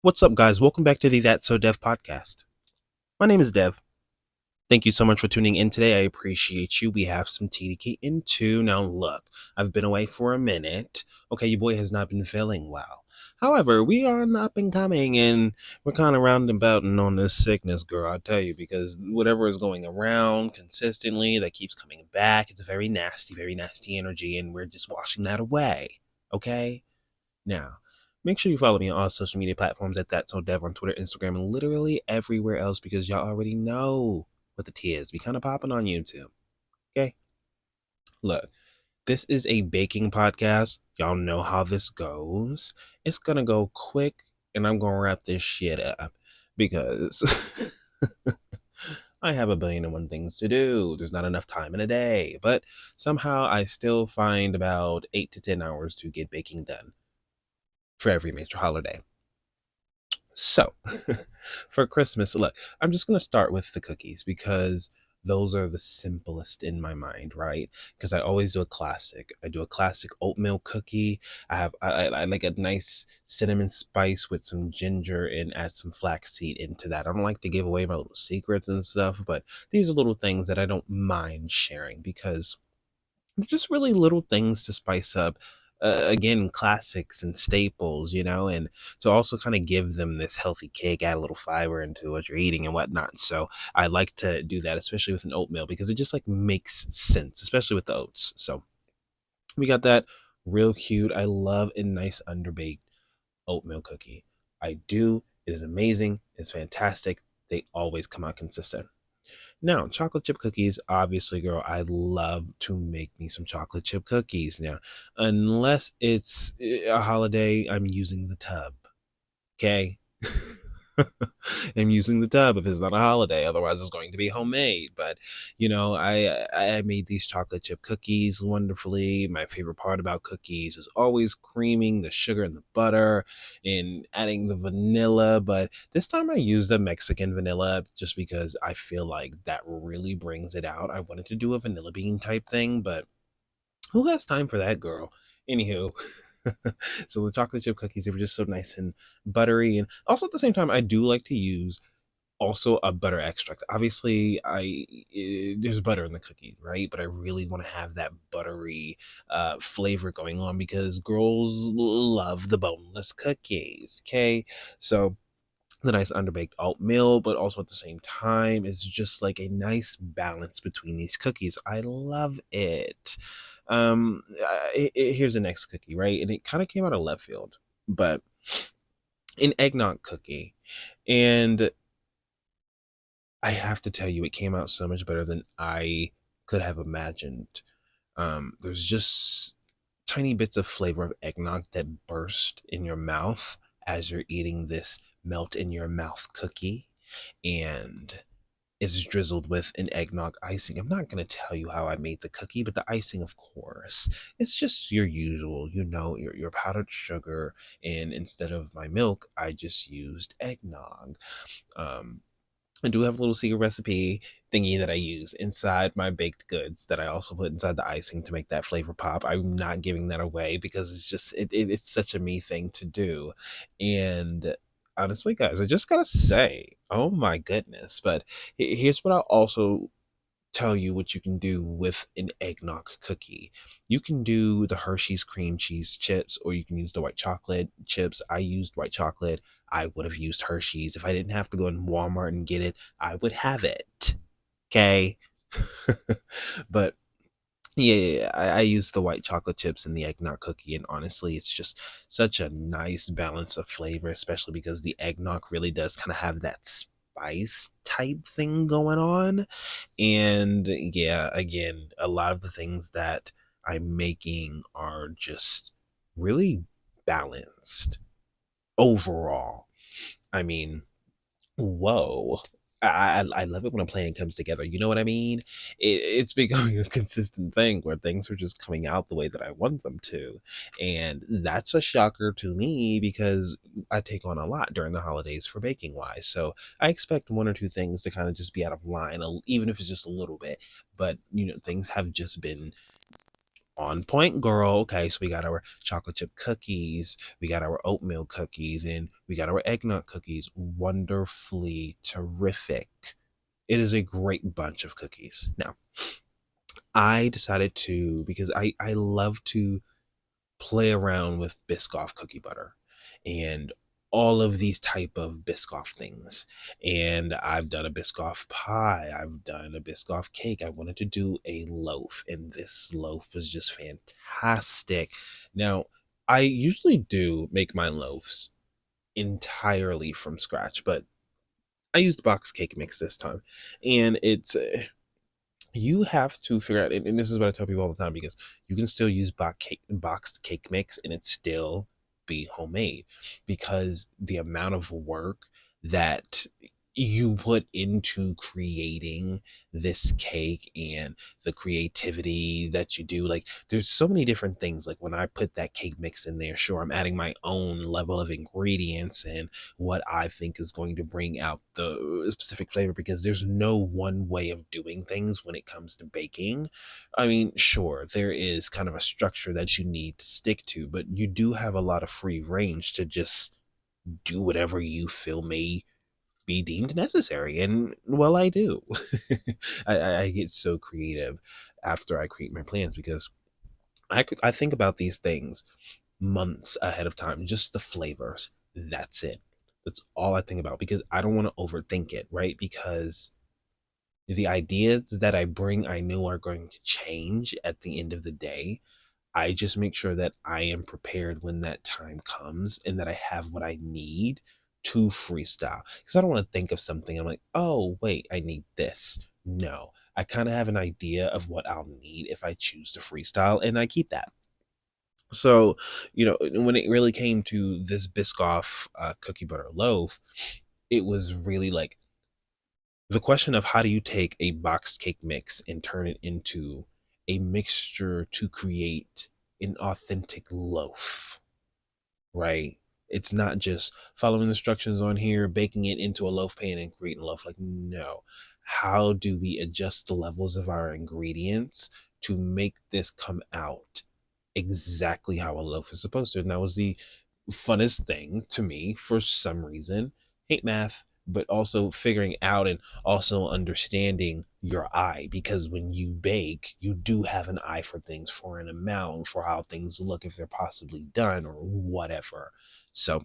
What's up, guys? Welcome back to the That's So Dev podcast. My name is Dev. Thank you so much for tuning in today. I appreciate you. We have some tea to get into. Now, look, I've been away for a minute. Okay, your boy has not been feeling well. However, we are up and coming, and we're kind of roundabouting on this sickness, girl, I tell you, because whatever is going around consistently that keeps coming back, it's a very nasty energy, and we're just washing that away. Okay? Now, make sure you follow me on all social media platforms at That's So Dev on Twitter, Instagram, and literally everywhere else because y'all already know what the tea is. Be kind of popping on YouTube. Okay? Look, this is a baking podcast. Y'all know how this goes. It's gonna go quick, and I'm gonna wrap this shit up because I have a billion and one things to do. There's not enough time in a day, but somehow I still find about 8 to 10 hours to get baking done for every major holiday. So, for Christmas, look, I'm just going to start with the cookies because those are the simplest in my mind, right? Because I always do a classic. I do a classic oatmeal cookie. I like a nice cinnamon spice with some ginger and add some flaxseed into that. I don't like to give away my little secrets and stuff, but these are little things that I don't mind sharing because just really little things to spice up again classics and staples, and to also kind of give them this healthy kick, add a little fiber into what you're eating and whatnot. So I like to do that, especially with an oatmeal, because it just like makes sense, especially with the oats. So we got that. Real cute. I love a nice underbaked oatmeal cookie. I do. It is amazing. It's fantastic. They always come out consistent. Now, chocolate chip cookies, obviously, girl, I love to make me some chocolate chip cookies. Now, unless it's a holiday, I'm using the tub. Okay? I'm using the tub if it's not a holiday. Otherwise, it's going to be homemade. But I made these chocolate chip cookies wonderfully. My favorite part about cookies is always creaming the sugar and the butter and adding the vanilla. But this time I used the Mexican vanilla just because I feel like that really brings it out. I wanted to do a vanilla bean type thing, but who has time for that, girl? Anywho, so the chocolate chip cookies, they were just so nice and buttery. And also at the same time, I do like to use also a butter extract. Obviously, there's butter in the cookie, right? But I really want to have that buttery flavor going on because girls love the boneless cookies. Okay, so the nice underbaked oatmeal, but also at the same time is just like a nice balance between these cookies. I love it. Here's the next cookie, right? And it kind of came out of left field, but an eggnog cookie. And I have to tell you, it came out so much better than I could have imagined. There's just tiny bits of flavor of eggnog that burst in your mouth as you're eating this melt in your mouth cookie. And it's drizzled with an eggnog icing. I'm not going to tell you how I made the cookie, but the icing, of course, it's just your usual, your powdered sugar. And instead of my milk, I just used eggnog. Um, I do have a little secret recipe thingy that I use inside my baked goods that I also put inside the icing to make that flavor pop. I'm not giving that away because it's just it's such a me thing to do. And honestly, guys, I just gotta say, oh my goodness. But here's what I'll also tell you what you can do with an eggnog cookie. You can do the Hershey's cream cheese chips, or you can use the white chocolate chips. I used white chocolate. I would have used Hershey's. If I didn't have to go in Walmart and get it, I would have it. Okay. But yeah, I use the white chocolate chips in the eggnog cookie, and honestly, it's just such a nice balance of flavor, especially because the eggnog really does kind of have that spice type thing going on. And yeah, again, a lot of the things that I'm making are just really balanced overall. I mean, whoa. I love it when a plan comes together. You know what I mean? It's becoming a consistent thing where things are just coming out the way that I want them to. And that's a shocker to me because I take on a lot during the holidays for baking wise. So I expect one or two things to kind of just be out of line, even if it's just a little bit. But, things have just been On point, girl. Okay, so we got our chocolate chip cookies, we got our oatmeal cookies, and we got our eggnog cookies. Wonderfully terrific. It is a great bunch of cookies. Now, I decided to, because I love to play around with Biscoff cookie butter and all of these type of Biscoff things. And I've done a Biscoff pie. I've done a Biscoff cake. I wanted to do a loaf, and this loaf was just fantastic. Now, I usually do make my loaves entirely from scratch, but I used box cake mix this time. And it's you have to figure out, and this is what I tell people all the time, because you can still use boxed cake mix and it still be homemade, because the amount of work that you put into creating this cake and the creativity that you do, like there's so many different things. Like when I put that cake mix in there, sure, I'm adding my own level of ingredients and what I think is going to bring out the specific flavor, because there's no one way of doing things when it comes to baking. I mean, sure, there is kind of a structure that you need to stick to, but you do have a lot of free range to just do whatever you feel may be deemed necessary. And well, I do. I get so creative after I create my plans, because I think about these things months ahead of time, just the flavors. That's it. That's all I think about, because I don't want to overthink it, right? Because the ideas that I bring, I know are going to change at the end of the day. I just make sure that I am prepared when that time comes and that I have what I need to freestyle. Because I don't want to think of something. I'm like, oh, wait, I need this. No, I kind of have an idea of what I'll need if I choose to freestyle, and I keep that. So, when it really came to this Biscoff cookie butter loaf, it was really like the question of how do you take a boxed cake mix and turn it into a mixture to create an authentic loaf, right? It's not just following instructions on here, baking it into a loaf pan and creating a loaf. Like, no. How do we adjust the levels of our ingredients to make this come out exactly how a loaf is supposed to? And that was the funnest thing to me for some reason. Hate math, but also figuring out and also understanding your eye, because when you bake, you do have an eye for things, for an amount, for how things look, if they're possibly done or whatever. So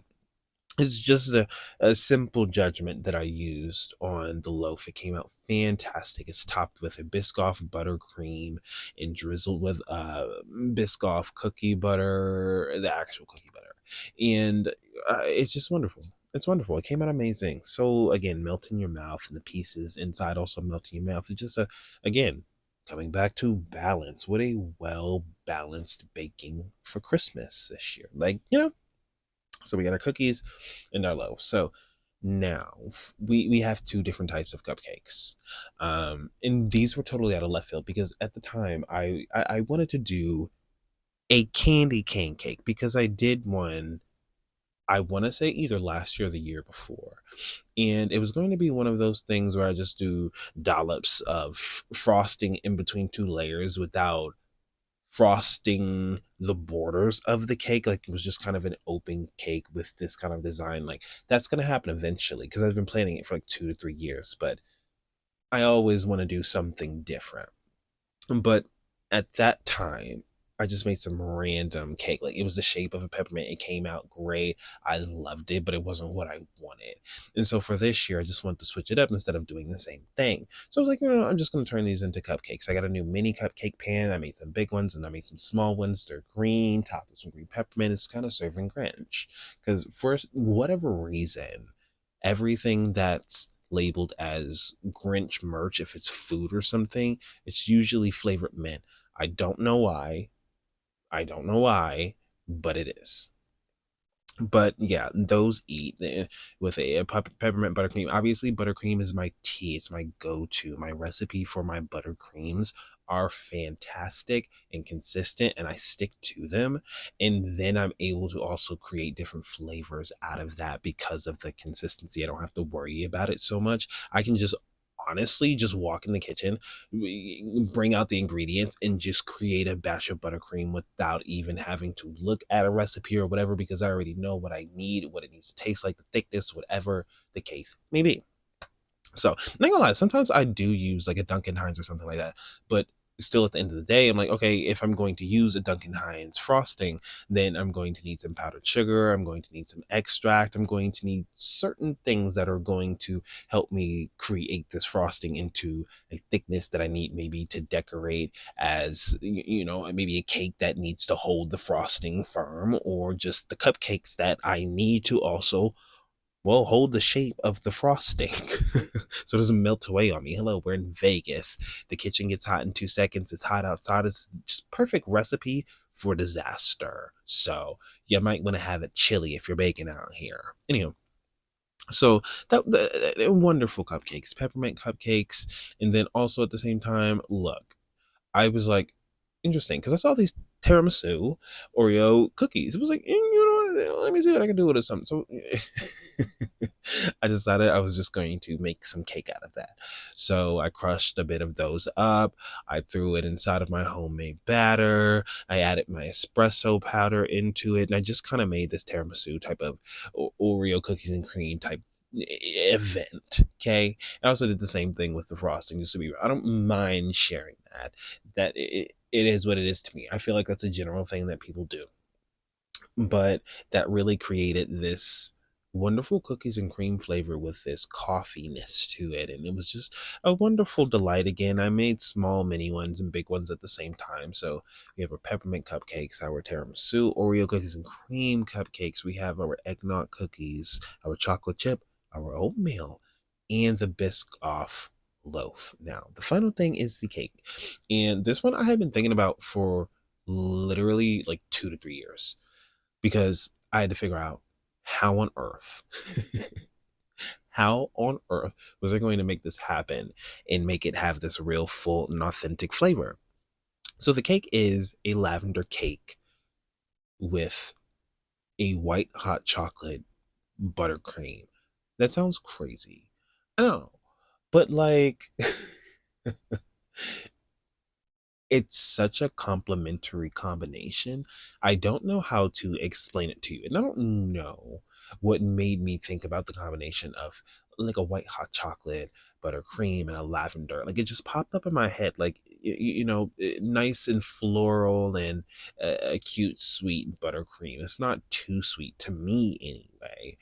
it's just a simple judgment that I used on the loaf. It came out fantastic. It's topped with a Biscoff buttercream and drizzled with Biscoff cookie butter, the actual cookie butter. And it's just wonderful. It's wonderful. It came out amazing. So again, melt in your mouth, and the pieces inside also melt in your mouth. It's just again, coming back to balance. What a well balanced baking for Christmas this year. Like, so we got our cookies and our loaf. So now we have two different types of cupcakes. And these were totally out of left field, because at the time I wanted to do a candy cane cake, because I did one, I want to say either last year or the year before. And it was going to be one of those things where I just do dollops of frosting in between two layers without frosting the borders of the cake. Like, it was just kind of an open cake with this kind of design. Like, that's going to happen eventually, because I've been planning it for like 2 to 3 years, but I always want to do something different. But at that time, I just made some random cake. Like, it was the shape of a peppermint. It came out great. I loved it, but it wasn't what I wanted. And so for this year, I just wanted to switch it up instead of doing the same thing. So I was like, I'm just going to turn these into cupcakes. I got a new mini cupcake pan. I made some big ones and I made some small ones. They're green, topped with some green peppermint. It's kind of serving Grinch. Because for whatever reason, everything that's labeled as Grinch merch, if it's food or something, it's usually flavored mint. I don't know why. I don't know why, but it is. But yeah, those eat with a peppermint buttercream. Obviously, buttercream is my tea. It's my go-to. My recipe for my buttercreams are fantastic and consistent, and I stick to them. And then I'm able to also create different flavors out of that because of the consistency. I don't have to worry about it so much. I can just honestly just walk in the kitchen, bring out the ingredients, and just create a batch of buttercream without even having to look at a recipe or whatever, because I already know what I need, what it needs to taste like, the thickness, whatever the case may be. So, not gonna lie, sometimes I do use like a Dunkin' Hines or something like that, but still at the end of the day, I'm like, okay, if I'm going to use a Dunkin' Hines frosting, then I'm going to need some powdered sugar, I'm going to need some extract, I'm going to need certain things that are going to help me create this frosting into a thickness that I need, maybe to decorate as, maybe a cake that needs to hold the frosting firm, or just the cupcakes that I need to also, well, hold the shape of the frosting so it doesn't melt away on me. Hello, we're in Vegas. The kitchen gets hot in 2 seconds. It's hot outside. It's just perfect recipe for disaster. So you might want to have it chilly if you're baking out here. Anywho, so they're wonderful cupcakes, peppermint cupcakes, and then also at the same time, look, I was like, interesting, because I saw these tiramisu Oreo cookies. It was like, you know what? Let me see what I can do with it. Something. So I decided I was just going to make some cake out of that. So I crushed a bit of those up. I threw it inside of my homemade batter. I added my espresso powder into it, and I just kind of made this tiramisu type of Oreo cookies and cream type event. Okay. I also did the same thing with the frosting, just to be, I don't mind sharing that it is what it is to me. I feel like that's a general thing that people do, but that really created this wonderful cookies and cream flavor with this coffeeness to it, and it was just a wonderful delight. Again, I made small mini ones and big ones at the same time. So we have our peppermint cupcakes, our tiramisu Oreo cookies and cream cupcakes, we have our eggnog cookies, our chocolate chip, our oatmeal, and the Biscoff loaf. Now the final thing is the cake, and this one I have been thinking about for literally like 2 to 3 years, because I had to figure out how on earth, how on earth was I going to make this happen and make it have this real full and authentic flavor. So the cake is a lavender cake with a white hot chocolate buttercream. That sounds crazy. I know, but like, it's such a complementary combination. I don't know how to explain it to you. And I don't know what made me think about the combination of like a white hot chocolate, buttercream, and a lavender. Like it just popped up in my head, like, nice and floral, and a cute, sweet buttercream. It's not too sweet to me anyway.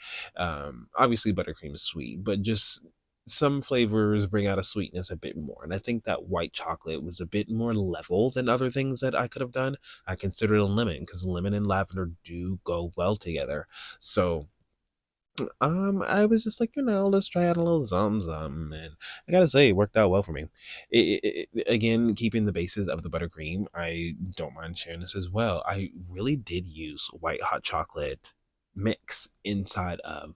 Obviously, buttercream is sweet, but just some flavors bring out a sweetness a bit more. And I think that white chocolate was a bit more level than other things that I could have done. I considered a lemon, because lemon and lavender do go well together. So I was just like, let's try out a little zum, and I gotta say, it worked out well for me. Again, keeping the basis of the buttercream, I don't mind sharing this as well. I really did use white hot chocolate mix inside of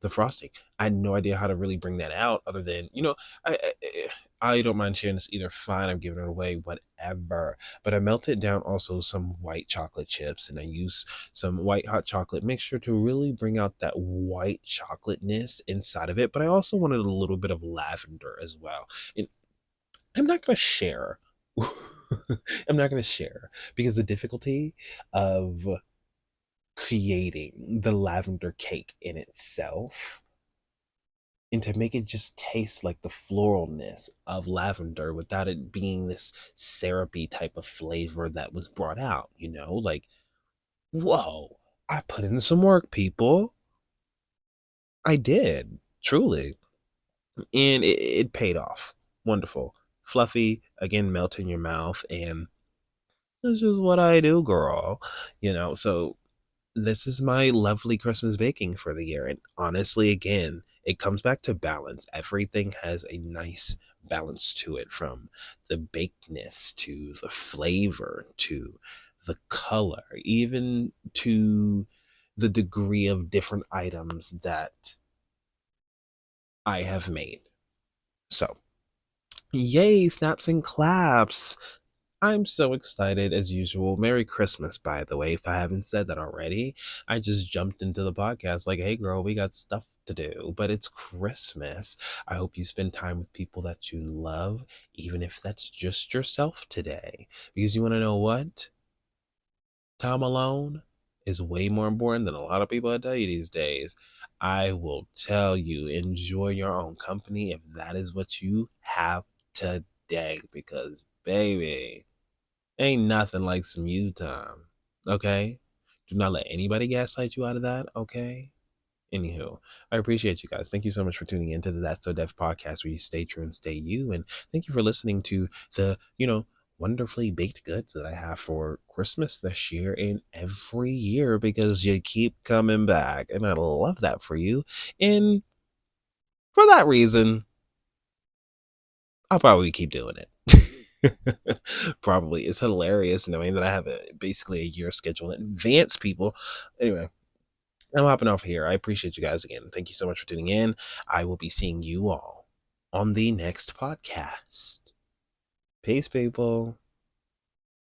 the frosting. I had no idea how to really bring that out, other than, I don't mind sharing this either. Fine, I'm giving it away, whatever. But I melted down also some white chocolate chips, and I used some white hot chocolate mixture to really bring out that white chocolateness inside of it. But I also wanted a little bit of lavender as well. And I'm not going to share. I'm not going to share, because the difficulty of creating the lavender cake in itself, and to make it just taste like the floralness of lavender without it being this syrupy type of flavor that was brought out, like, whoa, I put in some work, people. I did, truly. And it paid off. Wonderful. Fluffy, again, melt in your mouth, and that's just what I do, girl. So this is my lovely Christmas baking for the year. And honestly, again, it comes back to balance. Everything has a nice balance to it, from the bakedness to the flavor to the color, even to the degree of different items that I have made. So, yay, snaps and claps. I'm so excited as usual. Merry Christmas, by the way, if I haven't said that already. I just jumped into the podcast like, hey, girl, we got stuff to do, but it's Christmas. I hope you spend time with people that you love, even if that's just yourself today. Because you want to know what? Time alone is way more important than a lot of people tell you these days. I will tell you, enjoy your own company if that is what you have today, because, baby, ain't nothing like some you time. Okay? Do not let anybody gaslight you out of that. Okay? Anywho, I appreciate you guys. Thank you so much for tuning into the That's So Deaf podcast where you stay true and stay you. And thank you for listening to the, wonderfully baked goods that I have for Christmas this year and every year because you keep coming back. And I love that for you. And for that reason, I'll probably keep doing it. Probably. It's hilarious knowing that I have basically a year schedule in advance, people. Anyway, I'm hopping off here. I appreciate you guys again. Thank you so much for tuning in. I will be seeing you all on the next podcast. Peace, people.